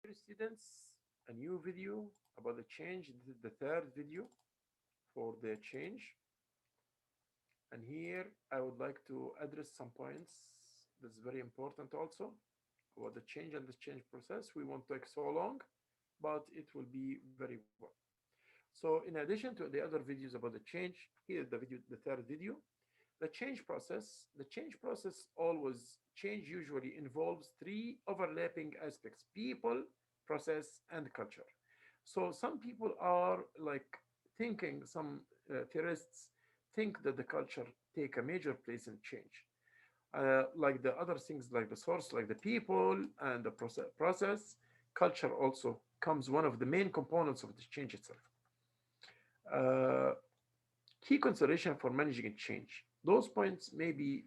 Dear students, a new video about the change. This is the third video for the change. And here I would like to address some points that's very important also about the change and the change process. We won't take so long, but it will be very well. So in addition to the other videos about the change, here is the third video. The change process always change usually involves three overlapping aspects: people, process, and culture. So some people are like thinking, some theorists think that the culture take a major place in change. Like the other things, like the source, like the people and the process, culture also comes one of the main components of the change itself. Uh, Key consideration for managing change. Those points may be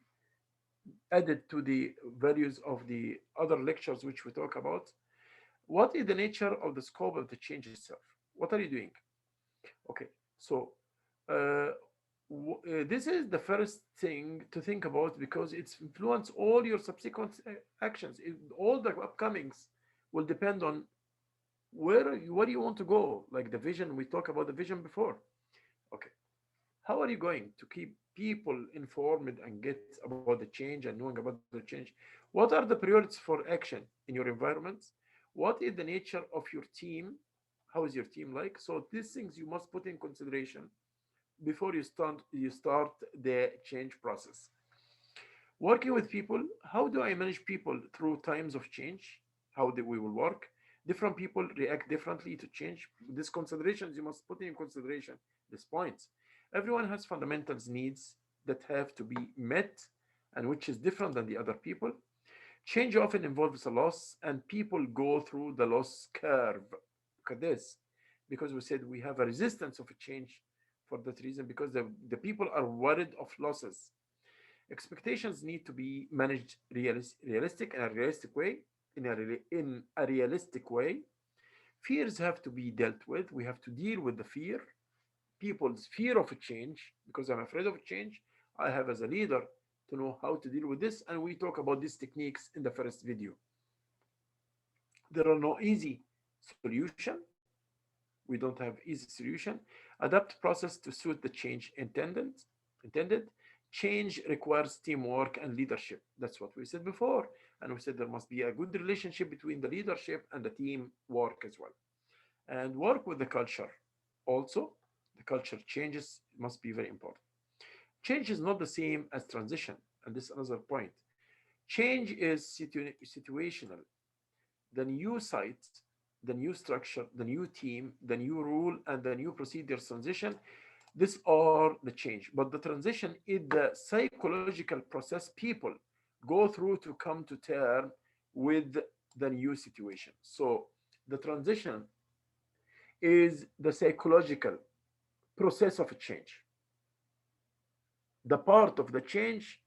added to the values of the other lectures which we talk about. What is the nature of the scope of the change itself? What are you doing? Okay, so uh, this is the first thing to think about because it's influence all your subsequent actions. All the upcomings will depend on where you want to go, like the vision. We talked about the vision before. Okay, how are you going to keep people informed and get about the change and knowing about the change? What are the priorities for action in your environment? What is the nature of your team? How is your team like? So these things you must put in consideration before you start the change process. Working with people, how do I manage people through times of change? How do we will work? Different people react differently to change. These considerations you must put in consideration. These points. Everyone has fundamentals needs that have to be met and which is different than the other people. Change often involves a loss, and people go through the loss curve. Look at this. Because we said we have a resistance of a change for that reason, because the people are worried of losses. Expectations need to be managed realistic in a realistic way. In a realistic way, fears have to be dealt with. We have to deal with the fear, people's fear of a change, because I'm afraid of change. I have as a leader to know how to deal with this, and we talk about these techniques in the first video. There are no easy solution. We don't have easy solution. Adapt process to suit the change intended. Change requires teamwork and leadership. That's what we said before. And we said there must be a good relationship between the leadership and the team work as well. And work with the culture. Also, the culture changes must be very important. Change is not the same as transition. And this is another point. Change is situational. The new site, the new structure, the new team, the new rule, and the new procedures transition, these are the change. But the transition is the psychological process people go through to come to term with the new situation. So the transition is the psychological process of a change, the part of the change,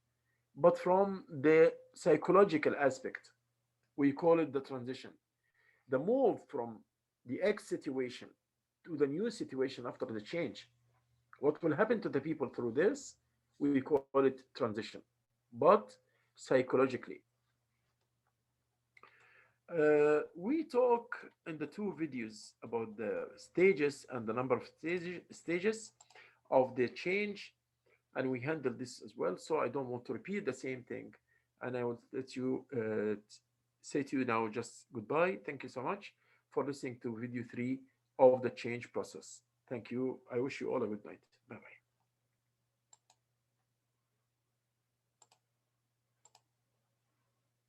but from the psychological aspect. We call it the transition. The move from the X situation to the new situation after the change. What will happen to the people through this? We call it transition, but psychologically. We talk in the two videos about the stages and the number of stages of the change, and we handle this as well. So I don't want to repeat the same thing, and I will let you say to you now just goodbye. Thank you so much for listening to video 3 of the change process. Thank you. I wish you all a good night. Bye bye.